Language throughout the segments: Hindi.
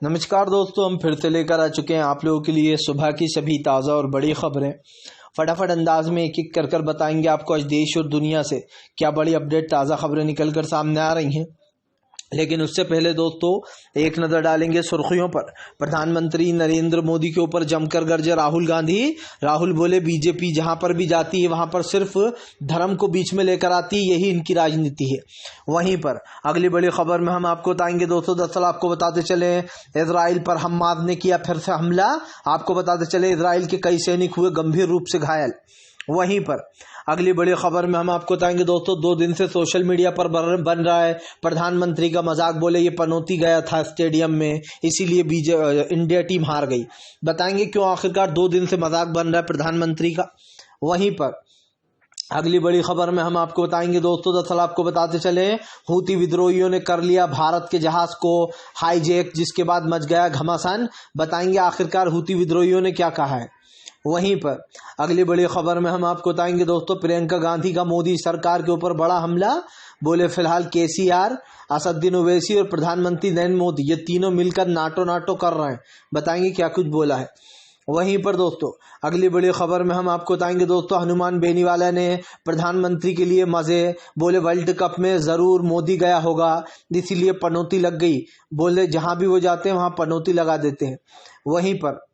नमस्कार दोस्तों, हम फिर से लेकर आ चुके हैं आप लोगों के लिए सुबह की सभी ताज़ा और बड़ी खबरें। फटाफट अंदाज में एक एक कर बताएंगे आपको आज देश और दुनिया से क्या बड़ी अपडेट ताज़ा खबरें निकल कर सामने आ रही हैं। लेकिन उससे पहले दोस्तों एक नज़र डालेंगे सुर्खियों पर। प्रधानमंत्री नरेंद्र मोदी के ऊपर जमकर गरजे राहुल गांधी। राहुल बोले बीजेपी जहां पर भी जाती है वहां पर सिर्फ धर्म को बीच में लेकर आती है, यही इनकी राजनीति है। वहीं पर अगली बड़ी खबर में हम आपको बताएंगे दोस्तों, दरअसल आपको बताते चले इजराइल पर हमास ने किया फिर से हमला। आपको बताते चले इजराइल के कई सैनिक हुए गंभीर रूप से घायल। वहीं पर अगली बड़ी खबर में हम आपको बताएंगे दोस्तों, 2 दिन से सोशल मीडिया पर बन रहा है प्रधानमंत्री का मजाक। बोले ये पनौती गया था स्टेडियम में, इसीलिए इंडिया टीम हार गई। बताएंगे क्यों आखिरकार 2 दिन से मजाक बन रहा है प्रधानमंत्री का। वहीं पर अगली बड़ी खबर में हम आपको बताएंगे दोस्तों, दरअसल आपको बताते चले हूती विद्रोहियों ने कर लिया भारत के जहाज को हाईजैक, जिसके बाद मच गया घमासान। बताएंगे आखिरकार हूती विद्रोहियों ने क्या कहा है। वहीं पर अगली बड़ी खबर में हम आपको बताएंगे दोस्तों, प्रियंका गांधी का मोदी सरकार के ऊपर बड़ा हमला। बोले फिलहाल केसीआर, असदुद्दीन ओवैसी और प्रधानमंत्री नरेंद्र मोदी ये तीनों मिलकर नाटो कर रहे हैं। बताएंगे क्या कुछ बोला है। वहीं पर दोस्तों अगली बड़ी खबर में हम आपको बताएंगे दोस्तों, हनुमान बेनीवाला ने प्रधानमंत्री के लिए मजे। बोले वर्ल्ड कप में जरूर मोदी गया होगा, इसीलिए पनौती लग गई। बोले जहां भी वो जाते हैं वहां पनौती लगा देते हैं। वहीं पर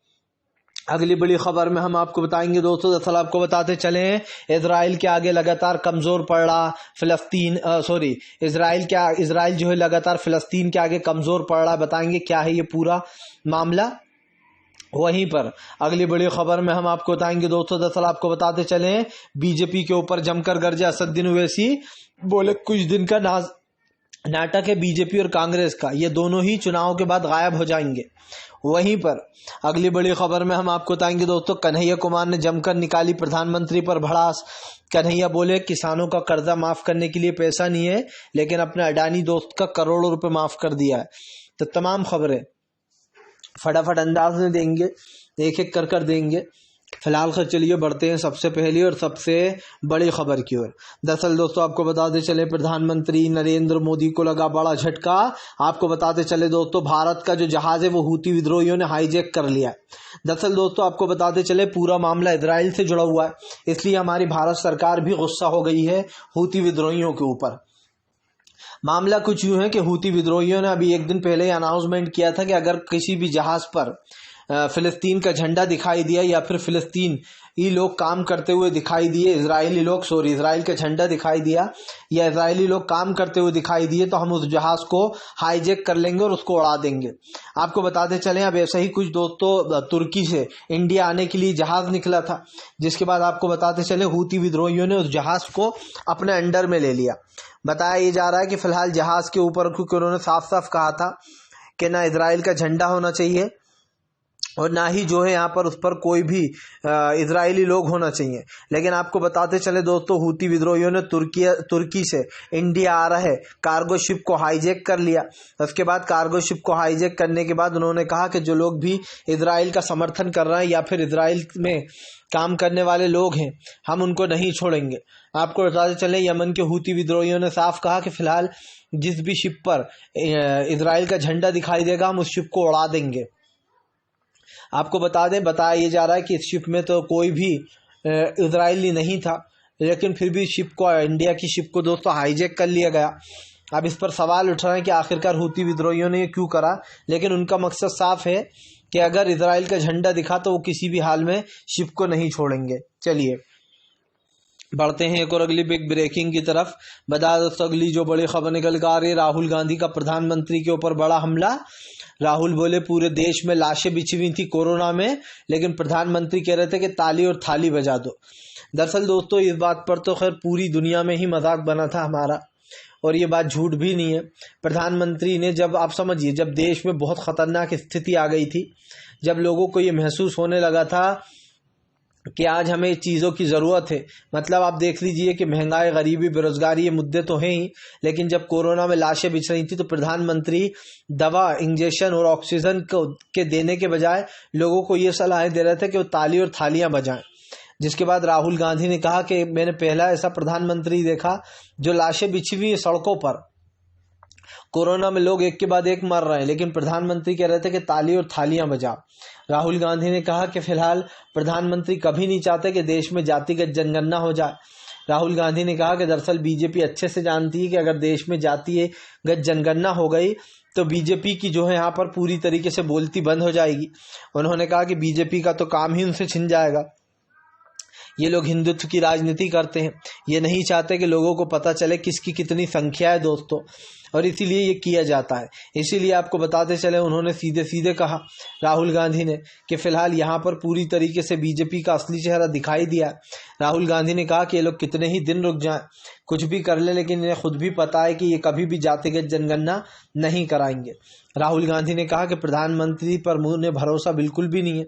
अगली बड़ी खबर में हम आपको बताएंगे दोस्तों, दरअसल आपको बताते चले इजराइल के आगे लगातार कमजोर पड़ रहा इजराइल जो है लगातार फिलिस्तीन के आगे कमजोर पड़ रहा। बताएंगे क्या है ये पूरा मामला। वहीं पर अगली बड़ी खबर में हम आपको बताएंगे दोस्तों, दरअसल आपको बताते चले बीजेपी के ऊपर जमकर गरजे असदुद्दीन ओवैसी। बोले कुछ दिन का नाटक है बीजेपी और कांग्रेस का, ये दोनों ही चुनाव के बाद गायब हो जाएंगे। वहीं पर अगली बड़ी खबर में हम आपको बताएंगे दोस्तों, कन्हैया कुमार ने जमकर निकाली प्रधानमंत्री पर भड़ास। कन्हैया बोले किसानों का कर्जा माफ करने के लिए पैसा नहीं है, लेकिन अपने अडानी दोस्त का करोड़ों रुपए माफ कर दिया है। तो तमाम खबरें फटाफट अंदाज में देंगे, एक एक कर देंगे। फिलहाल चलिए बढ़ते हैं सबसे पहली और सबसे बड़ी खबर की ओर। दरअसल दोस्तों आपको बताते चले प्रधानमंत्री नरेंद्र मोदी को लगा बड़ा झटका। आपको बताते चले दोस्तों, भारत का जो जहाज है वो हूती विद्रोहियों ने हाईजैक कर लिया। दरअसल दोस्तों आपको बताते चले पूरा मामला इजराइल से जुड़ा हुआ है, इसलिए हमारी भारत सरकार भी गुस्सा हो गई है हूती विद्रोहियों के ऊपर। मामला कुछ यूं है कि हूती विद्रोहियों ने अभी एक दिन पहले ही अनाउंसमेंट किया था कि अगर किसी भी जहाज पर फिलिस्तीन का झंडा दिखाई दिया या फिर फिलिस्तीन ये लोग काम करते हुए दिखाई दिए, इजराइल का झंडा दिखाई दिया या इजरायली लोग काम करते हुए दिखाई दिए, तो हम उस जहाज को हाईजैक कर लेंगे और उसको उड़ा देंगे। आपको बताते चले अब ऐसा ही कुछ दोस्तों तुर्की से इंडिया आने के लिए जहाज निकला था, जिसके बाद आपको बताते चले हूती विद्रोहियों ने उस जहाज को अपने अंडर में ले लिया। बताया ये जा रहा है कि फिलहाल जहाज के ऊपर, क्योंकि उन्होंने साफ साफ कहा था कि ना इजराइल का झंडा होना चाहिए और ना ही जो है यहाँ पर उस पर कोई भी इजरायली लोग होना चाहिए। लेकिन आपको बताते चले दोस्तों, हूती विद्रोहियों ने तुर्की से इंडिया आ रहे कार्गो शिप को हाईजैक कर लिया। उसके बाद कार्गो शिप को हाईजैक करने के बाद उन्होंने कहा कि जो लोग भी इजराइल का समर्थन कर रहे हैं या फिर इजराइल में काम करने वाले लोग हैं, हम उनको नहीं छोड़ेंगे। आपको बताते चले यमन के हूती विद्रोहियों ने साफ कहा कि फिलहाल जिस भी शिप पर इजराइल का झंडा दिखाई देगा हम उस शिप को उड़ा देंगे। आपको बताया ये जा रहा है कि इस शिप में तो कोई भी इजरायली नहीं था, लेकिन फिर भी इंडिया की शिप को दोस्तों हाईजैक कर लिया गया। अब इस पर सवाल उठ रहा है कि आखिरकार हूती विद्रोहियों ने ये क्यों करा, लेकिन उनका मकसद साफ है कि अगर इजराइल का झंडा दिखा तो वो किसी भी हाल में शिप को नहीं छोड़ेंगे। चलिए बढ़ते हैं एक और अगली बिग ब्रेकिंग की तरफ। बता दोस्तों अगली जो बड़ी खबर निकल कर आ रही है, राहुल गांधी का प्रधानमंत्री के ऊपर बड़ा हमला। राहुल बोले पूरे देश में लाशें बिछी हुई थी कोरोना में, लेकिन प्रधानमंत्री कह रहे थे कि ताली और थाली बजा दो। दरअसल दोस्तों इस बात पर तो खैर पूरी दुनिया में ही मजाक बना था हमारा, और ये बात झूठ भी नहीं है। प्रधानमंत्री ने जब आप समझिए जब देश में बहुत खतरनाक स्थिति आ गई थी, जब लोगों को ये महसूस होने लगा था कि आज हमें चीज़ों की ज़रूरत है, मतलब आप देख लीजिए कि महंगाई, गरीबी, बेरोजगारी ये मुद्दे तो हैं ही, लेकिन जब कोरोना में लाशें बिछ रही थी तो प्रधानमंत्री दवा, इंजेक्शन और ऑक्सीजन के देने के बजाय लोगों को ये सलाह दे रहे थे कि वो ताली और थालियां बजाएं। जिसके बाद राहुल गांधी ने कहा कि मैंने पहला ऐसा प्रधानमंत्री देखा जो लाशें बिछी हुई सड़कों पर कोरोना में लोग एक के बाद एक मर रहे हैं, लेकिन प्रधानमंत्री कह रहे थे कि ताली और थालियां बजाओ। राहुल गांधी ने कहा कि फिलहाल प्रधानमंत्री कभी नहीं चाहते कि देश में जातिगत जनगणना हो जाए। राहुल गांधी ने कहा कि दरअसल बीजेपी अच्छे से जानती है कि अगर देश में जातिगत जनगणना हो गई तो बीजेपी की जो है यहाँ पर पूरी तरीके से बोलती बंद हो जाएगी। उन्होंने कहा कि बीजेपी का तो काम ही उनसे छिन जाएगा। ये लोग हिंदुत्व की राजनीति करते हैं, ये नहीं चाहते कि लोगों को पता चले किसकी कितनी संख्या है दोस्तों, और इसीलिए ये किया जाता है। इसीलिए आपको बताते चले, उन्होंने सीधे सीधे कहा राहुल गांधी ने कि फिलहाल यहाँ पर पूरी तरीके से बीजेपी का असली चेहरा दिखाई दिया है। राहुल गांधी ने कहा कि ये लोग कितने ही दिन रुक जाएं, कुछ भी कर ले, लेकिन इन्हें खुद भी पता है कि ये कभी भी जातिगत जनगणना नहीं कराएंगे। राहुल गांधी ने कहा कि प्रधानमंत्री पर उन्हें भरोसा बिल्कुल भी नहीं है।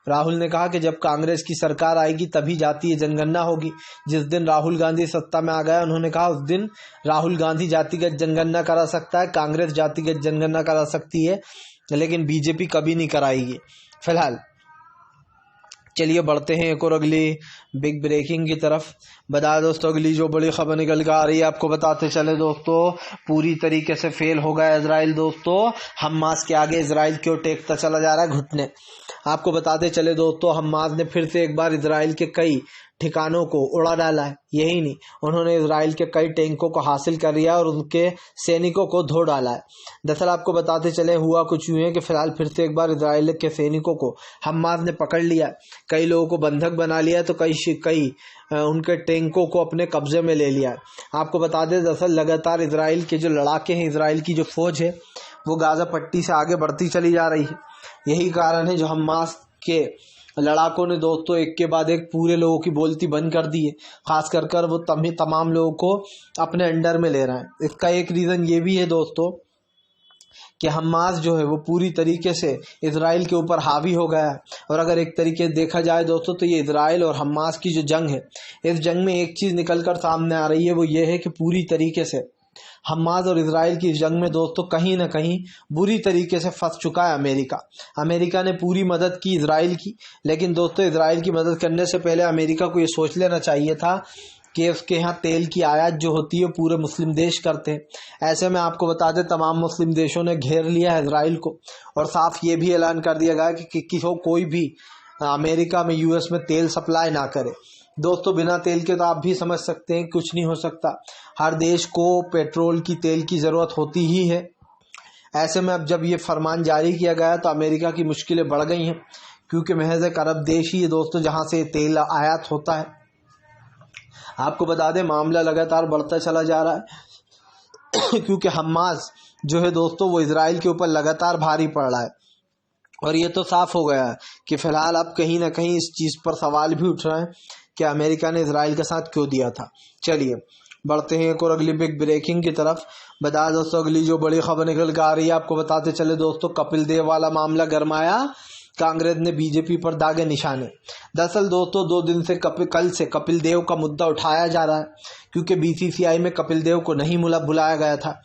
राहुल ने कहा कि जब कांग्रेस की सरकार आएगी तभी जातीय जनगणना होगी। जिस दिन राहुल गांधी सत्ता में आ गया, उन्होंने कहा उस दिन राहुल गांधी जातिगत जनगणना करा सकता है, कांग्रेस जातिगत जनगणना करा सकती है, लेकिन बीजेपी कभी नहीं कराएगी। फिलहाल चलिए बढ़ते हैं एक और अगली बिग ब्रेकिंग की तरफ। बता दोस्तों, अगली जो बड़ी खबर निकल कर आ रही है आपको बताते चले दोस्तों, पूरी तरीके से फेल हो गया इजराइल दोस्तों। हमास के आगे इजराइल क्यों टेकता चला जा रहा है घुटने। आपको बताते चले दोस्तों, हमास ने फिर से एक बार इजराइल के कई ठिकानों को उड़ा डाला है। यही नहीं, उन्होंने इजराइल के कई टैंकों को हासिल कर लिया और उनके सैनिकों को धो डाला है। दरअसल आपको बताते चले, हुआ कुछ यूं है कि फिलहाल फिर से एक बार इजराइल के सैनिकों को हमास ने पकड़ लिया, कई लोगों को बंधक बना लिया, तो कई उनके टैंकों को अपने कब्जे में ले लिया है। आपको बता दें, दरअसल लगातार इजराइल के जो लड़ाके हैं, इजराइल की जो फौज है वो गाजा पट्टी से आगे बढ़ती चली जा रही है। यही कारण है जो हमास के लड़ाकों ने दोस्तों एक के बाद एक पूरे लोगों की बोलती बंद कर दी है। खास कर वो तमाम लोगों को अपने अंडर में ले रहे हैं। इसका एक रीज़न ये भी है दोस्तों कि हमास जो है वो पूरी तरीके से इजराइल के ऊपर हावी हो गया है। और अगर एक तरीके से देखा जाए दोस्तों, तो ये इजराइल और हमास की जो जंग है, इस जंग में एक चीज़ निकल कर सामने आ रही है, वो ये है कि पूरी तरीके से हमास और इजराइल की जंग में दोस्तों कहीं ना कहीं बुरी तरीके से फंस चुका है अमेरिका। अमेरिका ने पूरी मदद की इजराइल की, लेकिन दोस्तों इजराइल की मदद करने से पहले अमेरिका को ये सोच लेना चाहिए था कि उसके यहाँ तेल की आयात जो होती है पूरे मुस्लिम देश करते हैं। ऐसे में आपको बता दें, तमाम मुस्लिम देशों ने घेर लिया है इजराइल को, और साफ ये भी ऐलान कर दिया गया कि कोई भी अमेरिका में यूएस में तेल सप्लाई ना करे। दोस्तों बिना तेल के तो आप भी समझ सकते हैं कुछ नहीं हो सकता। हर देश को पेट्रोल की, तेल की ज़रूरत होती ही है। ऐसे में अब जब ये फरमान जारी किया गया तो अमेरिका की मुश्किलें बढ़ गई हैं, क्योंकि महज एक अरब देश ही है दोस्तों जहां से तेल आयात होता है। आपको बता दें, मामला लगातार बढ़ता चला जा रहा है क्योंकि हमास जो है दोस्तों वो इजराइल के ऊपर लगातार भारी पड़ रहा है। और ये तो साफ हो गया है कि फिलहाल अब कहीं ना कहीं इस चीज़ पर सवाल भी उठ रहे हैं कि अमेरिका ने इजराइल के साथ क्यों दिया था। चलिए बढ़ते हैं एक और अगली बिग ब्रेकिंग की तरफ। बता दोस्तों, अगली जो बड़ी खबर निकल कर आ रही है आपको बताते चले दोस्तों, कपिल देव वाला मामला गरमाया, कांग्रेस ने बीजेपी पर दागे निशाने। दरअसल दोस्तों 2 दिन से कल से कपिल देव का मुद्दा उठाया जा रहा है, क्योंकि बीसीसीआई में कपिल देव को नहीं बुलाया गया था।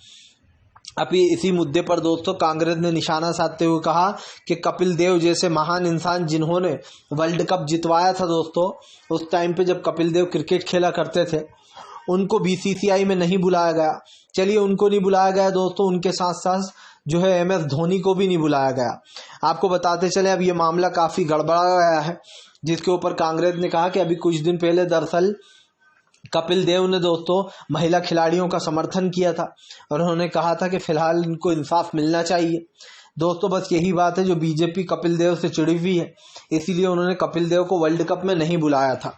अभी इसी मुद्दे पर दोस्तों कांग्रेस ने निशाना साधते हुए कहा कि कपिल देव जैसे महान इंसान जिन्होंने वर्ल्ड कप जितवाया था दोस्तों, उस टाइम पे जब कपिल देव क्रिकेट खेला करते थे, उनको बीसीसीआई में नहीं बुलाया गया। चलिए उनको नहीं बुलाया गया दोस्तों, उनके साथ साथ जो है MS धोनी को भी नहीं बुलाया गया। आपको बताते चले, अब ये मामला काफ़ी गड़बड़ा गया है, जिसके ऊपर कांग्रेस ने कहा कि अभी कुछ दिन पहले दरअसल कपिल देव ने दोस्तों महिला खिलाड़ियों का समर्थन किया था, और उन्होंने कहा था कि फिलहाल इनको इंसाफ मिलना चाहिए। दोस्तों बस यही बात है जो बीजेपी कपिल देव से चिड़ी हुई है, इसीलिए उन्होंने कपिल देव को वर्ल्ड कप में नहीं बुलाया था।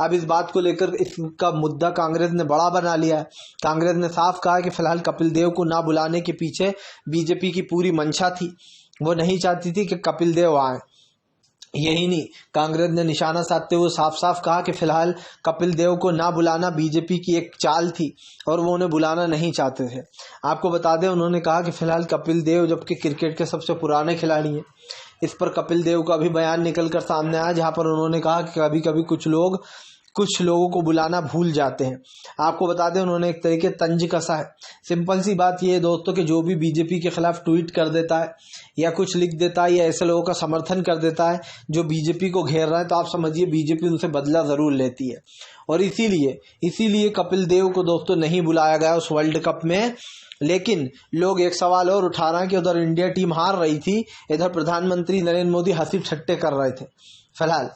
अब इस बात को लेकर इसका मुद्दा कांग्रेस ने बड़ा बना लिया है। कांग्रेस ने साफ कहा कि फिलहाल कपिल देव को ना बुलाने के पीछे बीजेपी की पूरी मंशा थी, वो नहीं चाहती थी कि कपिल देव आए। यही नहीं, कांग्रेस ने निशाना साधते हुए साफ साफ कहा कि फिलहाल कपिल देव को ना बुलाना बीजेपी की एक चाल थी और वो उन्हें बुलाना नहीं चाहते थे। आपको बता दें, उन्होंने कहा कि फिलहाल कपिल देव जबकि क्रिकेट के सबसे पुराने खिलाड़ी हैं, इस पर कपिल देव का भी बयान निकल कर सामने आया, जहां पर उन्होंने कहा कि कभी कभी कुछ लोगों को बुलाना भूल जाते हैं। आपको बता दें, उन्होंने एक तरीके तंज कसा है। सिंपल सी बात यह है दोस्तों कि जो भी बीजेपी के खिलाफ ट्वीट कर देता है या कुछ लिख देता है या ऐसे लोगों का समर्थन कर देता है जो बीजेपी को घेर रहा है, तो आप समझिए बीजेपी उनसे बदला ज़रूर लेती है। और इसीलिए कपिल देव को दोस्तों नहीं बुलाया गया उस वर्ल्ड कप में, लेकिन लोग एक सवाल और उठा रहे हैं कि उधर इंडिया टीम हार रही थी, इधर प्रधानमंत्री नरेंद्र मोदी हंसी ठट्टे कर रहे थे। फिलहाल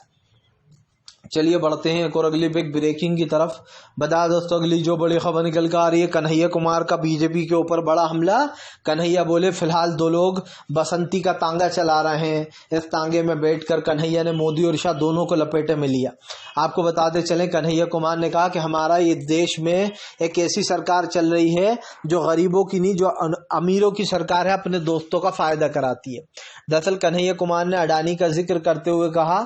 चलिए बढ़ते हैं एक और अगली बिग ब्रेकिंग की तरफ। बता दोस्तों अगली जो बड़ी खबर निकल कर आ रही है, कन्हैया कुमार का बीजेपी के ऊपर बड़ा हमला। कन्हैया बोले फिलहाल 2 लोग बसंती का तांगा चला रहे हैं, इस तांगे में बैठकर कन्हैया ने मोदी और शाह दोनों को लपेटे में लिया। आपको बताते चलें कन्हैया कुमार ने कहा कि हमारा ये देश में एक ऐसी सरकार चल रही है जो गरीबों की नहीं, जो अमीरों की सरकार है, अपने दोस्तों का फायदा कराती है। दरअसल कन्हैया कुमार ने अडानी का जिक्र करते हुए कहा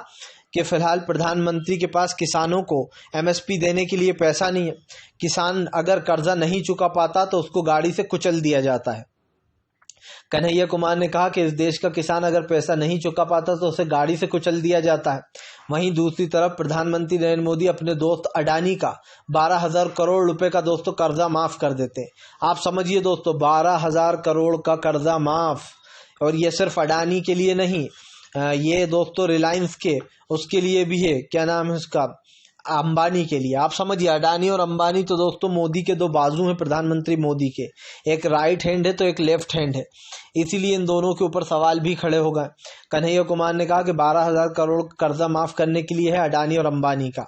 कि फिलहाल प्रधानमंत्री के पास किसानों को एमएसपी देने के लिए पैसा नहीं है। किसान अगर कर्जा नहीं चुका पाता तो उसको गाड़ी से कुचल दिया जाता है। कन्हैया कुमार ने कहा कि इस देश का किसान अगर पैसा नहीं चुका पाता तो उसे गाड़ी से कुचल दिया जाता है। वहीं दूसरी तरफ प्रधानमंत्री नरेंद्र मोदी अपने दोस्त अडानी का 12,000 करोड़ रुपए का दोस्तों कर्जा माफ कर देते हैं। आप समझिए दोस्तों 12,000 करोड़ का कर्जा माफ, और ये सिर्फ अडानी के लिए नहीं, ये दोस्तों रिलायंस के उसके लिए भी है, क्या नाम है उसका, अंबानी के लिए। आप समझिए अडानी और अंबानी तो दोस्तों मोदी के 2 बाजू हैं, प्रधानमंत्री मोदी के, एक राइट हैंड है तो एक लेफ्ट हैंड है, इसीलिए इन दोनों के ऊपर सवाल भी खड़े हो गए। कन्हैया कुमार ने कहा कि 12,000 करोड़ कर्जा माफ करने के लिए है अडानी और अंबानी का,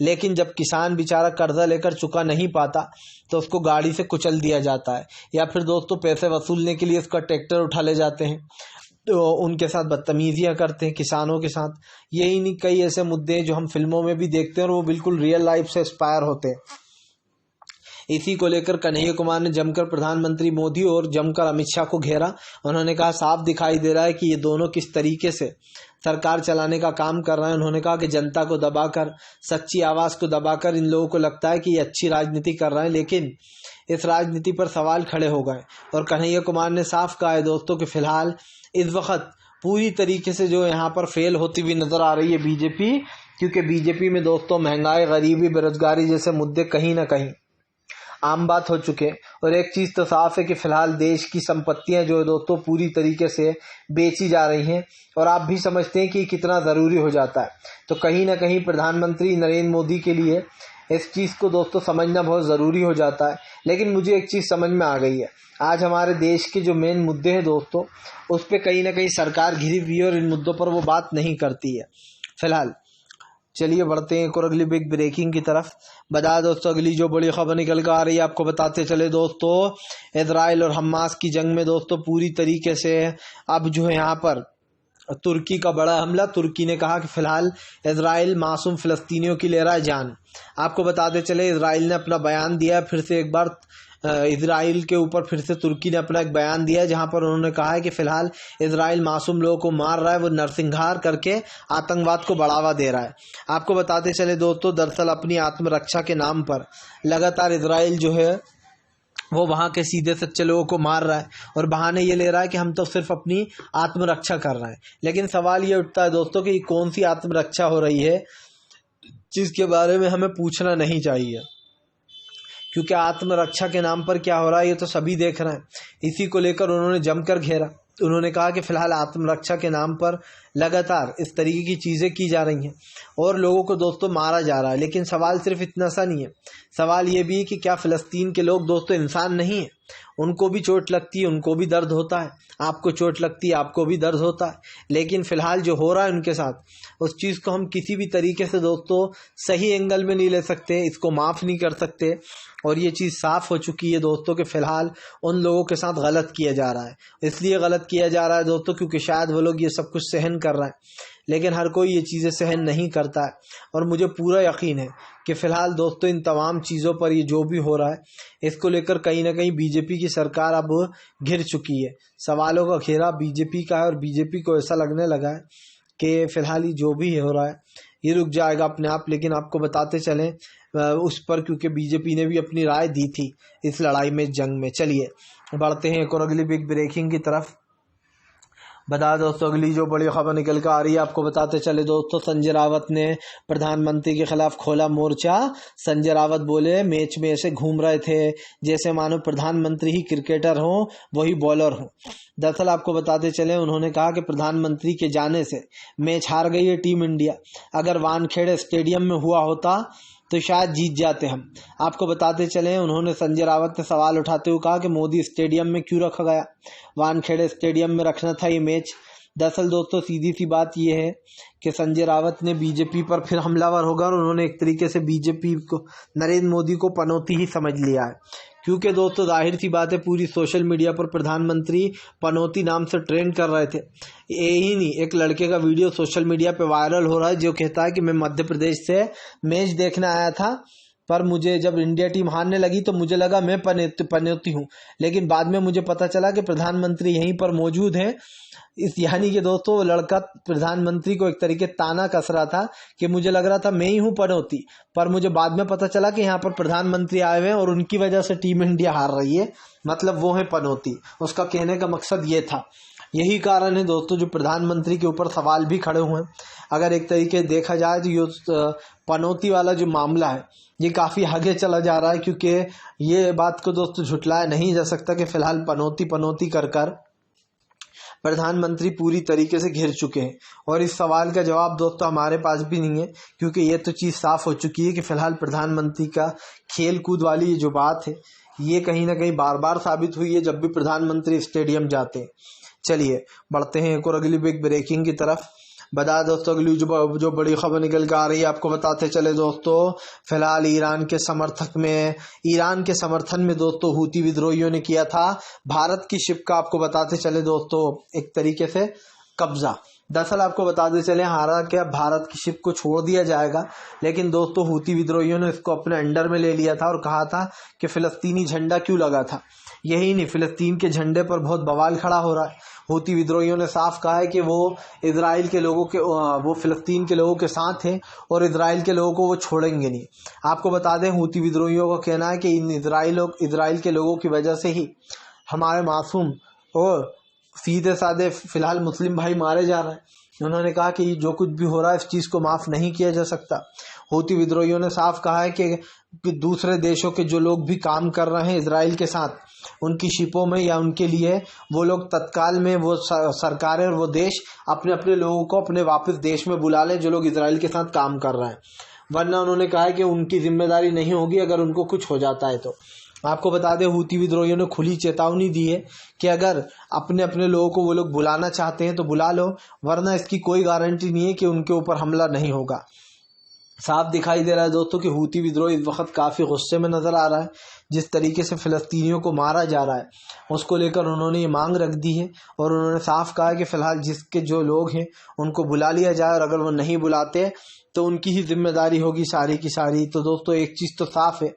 लेकिन जब किसान बेचारा कर्जा लेकर चुका नहीं पाता तो उसको गाड़ी से कुचल दिया जाता है, या फिर दोस्तों पैसे वसूलने के लिए उसका ट्रैक्टर उठा ले जाते हैं, तो उनके साथ बदतमीजियां करते हैं किसानों के साथ। यही नहीं कई ऐसे मुद्दे हैं जो हम फिल्मों में भी देखते हैं और वो बिल्कुल रियल लाइफ से इंस्पायर होते हैं। इसी को लेकर कन्हैया कुमार ने जमकर प्रधानमंत्री मोदी और जमकर अमित शाह को घेरा। उन्होंने कहा साफ दिखाई दे रहा है कि ये दोनों किस तरीके से सरकार चलाने का काम कर रहे हैं। उन्होंने कहा कि जनता को दबाकर, सच्ची आवाज को दबाकर इन लोगों को लगता है कि ये अच्छी राजनीति कर रहे हैं, लेकिन इस राजनीति पर सवाल खड़े हो गए। और कन्हैया कुमार ने साफ कहा है दोस्तों कि फिलहाल इस वक्त पूरी तरीके से जो यहाँ पर फेल होती हुई नजर आ रही है बीजेपी, क्योंकि बीजेपी में दोस्तों महंगाई, गरीबी, बेरोजगारी जैसे मुद्दे कहीं ना कहीं आम बात हो चुके हैं। और एक चीज तो साफ है कि फिलहाल देश की संपत्तियां जो है दोस्तों पूरी तरीके से बेची जा रही हैं, और आप भी समझते हैं कि कितना जरूरी हो जाता है। तो कहीं ना कहीं प्रधानमंत्री नरेंद्र मोदी के लिए इस चीज को दोस्तों समझना बहुत जरूरी हो जाता है। लेकिन मुझे एक चीज समझ में आ गई है, आज हमारे देश के जो मेन मुद्दे हैं दोस्तों, उस पर कहीं ना कहीं सरकार घिरी हुई है और इन मुद्दों पर वो बात नहीं करती है। फिलहाल चलिए बढ़ते हैं एक और अगली बिग ब्रेकिंग की तरफ। बता दोस्तों अगली जो बड़ी खबर निकल कर आ रही है, आपको बताते चले दोस्तों, इजराइल और हमास की जंग में दोस्तों पूरी तरीके से अब जो है यहाँ पर तुर्की का बड़ा हमला। तुर्की ने कहा कि फिलहाल इजराइल मासूम फिलिस्तीनियों की ले रहा है जान। आपको बताते चले इजराइल ने अपना बयान दिया, फिर से एक बार इजराइल के ऊपर फिर से तुर्की ने अपना एक बयान दिया, जहां पर उन्होंने कहा है कि फिलहाल इजराइल मासूम लोगों को मार रहा है, वो नरसंहार करके आतंकवाद को बढ़ावा दे रहा है। आपको बताते चले दोस्तों, दरअसल अपनी आत्मरक्षा के नाम पर लगातार इजराइल जो है वो वहां के सीधे सच्चे लोगों को मार रहा है, और बहाने ये ले रहा है कि हम तो सिर्फ अपनी आत्मरक्षा कर रहे हैं। लेकिन सवाल ये उठता है दोस्तों कि कौन सी आत्मरक्षा हो रही है जिसके बारे में हमें पूछना नहीं चाहिए, क्योंकि आत्मरक्षा के नाम पर क्या हो रहा है ये तो सभी देख रहे हैं। इसी को लेकर उन्होंने जमकर घेरा। उन्होंने कहा कि फिलहाल आत्मरक्षा के नाम पर लगातार इस तरीके की चीज़ें की जा रही हैं और लोगों को दोस्तों मारा जा रहा है। लेकिन सवाल सिर्फ इतना सा नहीं है, सवाल ये भी है कि क्या फ़लस्तीन के लोग दोस्तों इंसान नहीं है? उनको भी चोट लगती है, उनको भी दर्द होता है, आपको चोट लगती है, आपको भी दर्द होता है। लेकिन फ़िलहाल जो हो रहा है उनके साथ, उस चीज़ को हम किसी भी तरीके से दोस्तों सही एंगल में नहीं ले सकते, इसको माफ़ नहीं कर सकते। और ये चीज़ साफ़ हो चुकी है दोस्तों कि फ़िलहाल उन लोगों के साथ गलत किया जा रहा है। इसलिए गलत किया जा रहा है दोस्तों क्योंकि शायद वो लोग ये सब कुछ सहन कर रहे हैं, लेकिन हर कोई ये चीज़ें सहन नहीं करता है। और मुझे पूरा यकीन है कि फ़िलहाल दोस्तों इन तमाम चीज़ों पर ये जो भी हो रहा है, इसको लेकर कहीं ना कहीं बीजेपी की सरकार अब घिर चुकी है। सवालों का घेरा बीजेपी का है और बीजेपी को ऐसा लगने लगा है कि फ़िलहाल ये जो भी हो रहा है ये रुक जाएगा अपने आप। लेकिन आपको बताते चलें उस पर, क्योंकि बीजेपी ने भी अपनी राय दी थी इस लड़ाई में, जंग में। चलिए बढ़ते हैं एक और अगली बिग ब्रेकिंग की तरफ। बता दोस्तों अगली जो बड़ी खबर निकल कर आ रही है, आपको बताते चले दोस्तों, संजय रावत ने प्रधानमंत्री के खिलाफ खोला मोर्चा। संजय रावत बोले मैच में ऐसे घूम रहे थे जैसे मानो प्रधानमंत्री ही क्रिकेटर हों, वही बॉलर हों। दरअसल आपको बताते चले, उन्होंने कहा कि प्रधानमंत्री के जाने से मैच हार गई है टीम इंडिया। अगर वानखेड़े स्टेडियम में हुआ होता तो शायद जीत जाते हम। आपको बताते चले, उन्होंने संजय रावत ने सवाल उठाते हुए कहा कि मोदी स्टेडियम में क्यों रखा गया, वानखेड़े स्टेडियम में रखना था ये मैच। दरअसल दोस्तों सीधी सी बात ये है कि संजय रावत ने बीजेपी पर फिर हमलावर होगा और उन्होंने एक तरीके से बीजेपी को, नरेंद्र मोदी को पनौती ही समझ लिया है। क्योंकि दोस्तों जाहिर सी बात है, पूरी सोशल मीडिया पर प्रधानमंत्री पनौती नाम से ट्रेंड कर रहे थे। यही नहीं, एक लड़के का वीडियो सोशल मीडिया पे वायरल हो रहा है जो कहता है कि मैं मध्य प्रदेश से मैच देखने आया था, पर मुझे जब इंडिया टीम हारने लगी तो मुझे लगा मैं पनौती हूँ, लेकिन बाद में मुझे पता चला कि प्रधानमंत्री यहीं पर मौजूद हैं। इस यानी कि दोस्तों वो लड़का प्रधानमंत्री को एक तरीके ताना कस रहा था कि मुझे लग रहा था मैं ही हूँ पनौती, पर मुझे बाद में पता चला कि यहाँ पर प्रधानमंत्री आए हुए हैं और उनकी वजह से टीम इंडिया हार रही है, मतलब वो है पनौती। उसका कहने का मकसद ये था। यही कारण है दोस्तों जो प्रधानमंत्री के ऊपर सवाल भी खड़े हुए हैं। अगर एक तरीके देखा जाए तो ये पनौती वाला जो मामला है ये काफ़ी आगे चला जा रहा है, क्योंकि ये बात को दोस्तों झुटलाया नहीं जा सकता कि फिलहाल पनौती कर कर प्रधानमंत्री पूरी तरीके से घिर चुके हैं। और इस सवाल का जवाब दोस्तों हमारे पास भी नहीं है, क्योंकि ये तो चीज़ साफ हो चुकी है कि फिलहाल प्रधानमंत्री का खेल कूद वाली ये जो बात है ये कहीं ना कहीं बार बार साबित हुई है जब भी प्रधानमंत्री स्टेडियम जाते हैं। चलिए बढ़ते हैं एक और अगली बिग ब्रेकिंग की तरफ। बता दोस्तों अगली जो बड़ी खबर निकल के आ रही है, आपको बताते चले दोस्तों, फिलहाल ईरान के समर्थन में दोस्तों हूती विद्रोहियों ने किया था भारत की शिप का, आपको बताते चले दोस्तों एक तरीके से कब्जा। दरअसल आपको बताते चले हालांकि अब भारत की शिप को छोड़ दिया जाएगा, लेकिन दोस्तों हूती विद्रोहियों ने इसको अपने अंडर में ले लिया था और कहा था कि फिलिस्तीनी झंडा क्यों लगा था। यही नहीं, फिलिस्तीन के झंडे पर बहुत बवाल खड़ा हो रहा है। हूती विद्रोहियों ने साफ कहा है कि वो इजराइल के लोगों के वो फिलिस्तीन के लोगों के साथ हैं और इजराइल के लोगों को वो छोड़ेंगे नहीं। आपको बता दें हूती विद्रोहियों का कहना है कि इन इजराइल के लोगों की वजह से ही हमारे मासूम और सीधे साधे फिलहाल मुस्लिम भाई मारे जा रहे हैं। उन्होंने कहा कि जो कुछ भी हो रहा है इस चीज़ को माफ़ नहीं किया जा सकता। हूती विद्रोहियों ने साफ कहा है कि दूसरे देशों के जो लोग भी काम कर रहे हैं इजराइल के साथ, उनकी शिपों में या उनके लिए, वो लोग तत्काल में वो सरकारें और वो देश अपने अपने लोगों को अपने वापस देश में बुला लें जो लोग इजराइल के साथ काम कर रहे हैं, वरना उन्होंने कहा है कि उनकी जिम्मेदारी नहीं होगी अगर उनको कुछ हो जाता है तो। आपको बता दें हूती विद्रोहियों ने खुली चेतावनी दी है कि अगर अपने अपने लोगों को वो लोग बुलाना चाहते हैं तो बुला लो, वरना इसकी कोई गारंटी नहीं है कि उनके ऊपर हमला नहीं होगा। साफ दिखाई दे रहा है दोस्तों कि हूती विद्रोह इस वक्त काफ़ी गुस्से में नज़र आ रहा है। जिस तरीके से फ़िलिस्तीनियों को मारा जा रहा है उसको लेकर उन्होंने ये मांग रख दी है और उन्होंने साफ कहा है कि फ़िलहाल जिसके जो लोग हैं उनको बुला लिया जाए और अगर वो नहीं बुलाते तो उनकी ही जिम्मेदारी होगी सारी की सारी। तो दोस्तों एक चीज़ तो साफ़ है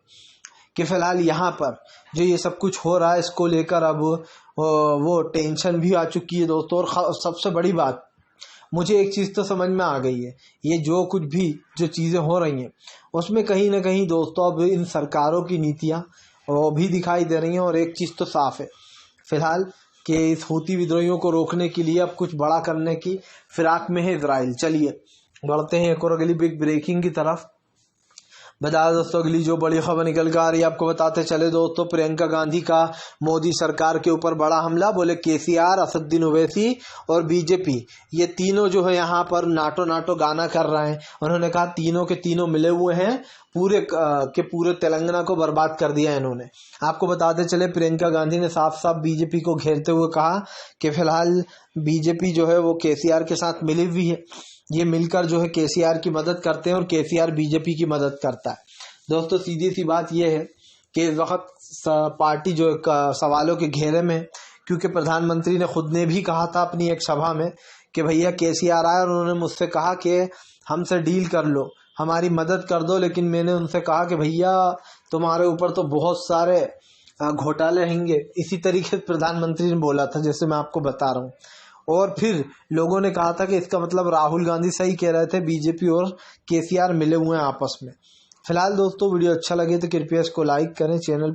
कि फ़िलहाल यहाँ पर जो ये सब कुछ हो रहा है इसको लेकर अब वो टेंशन भी आ चुकी है दोस्तों। और सबसे बड़ी बात मुझे एक चीज़ तो समझ में आ गई है, ये जो कुछ भी जो चीज़ें हो रही हैं उसमें कहीं ना कहीं दोस्तों अब इन सरकारों की नीतियाँ वो भी दिखाई दे रही हैं। और एक चीज़ तो साफ है फिलहाल कि इस हूती विद्रोहियों को रोकने के लिए अब कुछ बड़ा करने की फिराक में है इजराइल। चलिए बढ़ते हैं एक और अगली बिग ब्रेकिंग की तरफ। बता दोस्तों अगली जो बड़ी खबर निकल कर आ रही है, आपको बताते चले दोस्तों, प्रियंका गांधी का मोदी सरकार के ऊपर बड़ा हमला। बोले केसीआर, असदुद्दीन ओवैसी और बीजेपी ये तीनों जो है यहाँ पर नाटो गाना कर रहे हैं। उन्होंने कहा तीनों के तीनों मिले हुए हैं, पूरे तेलंगाना को बर्बाद कर दिया है इन्होंने। आपको बताते चले प्रियंका गांधी ने साफ साफ बीजेपी को घेरते हुए कहा कि फिलहाल बीजेपी जो है वो केसीआर के साथ मिली हुई है, ये मिलकर जो है केसीआर की मदद करते हैं और केसीआर बीजेपी की मदद करता है। दोस्तों सीधी सी बात यह है कि इस वक्त पार्टी जो सवालों के घेरे में, क्योंकि प्रधानमंत्री ने खुद ने भी कहा था अपनी एक सभा में कि भैया केसीआर आए और उन्होंने मुझसे कहा कि हमसे डील कर लो, हमारी मदद कर दो, लेकिन मैंने उनसे कहा कि भैया तुम्हारे ऊपर तो बहुत सारे घोटाले रहेंगे। इसी तरीके से प्रधानमंत्री ने बोला था जैसे मैं आपको बता रहा हूँ। और फिर लोगों ने कहा था कि इसका मतलब राहुल गांधी सही कह रहे थे, बीजेपी और केसीआर मिले हुए हैं आपस में। फिलहाल दोस्तों वीडियो अच्छा लगे तो कृपया इसको लाइक करें, चैनल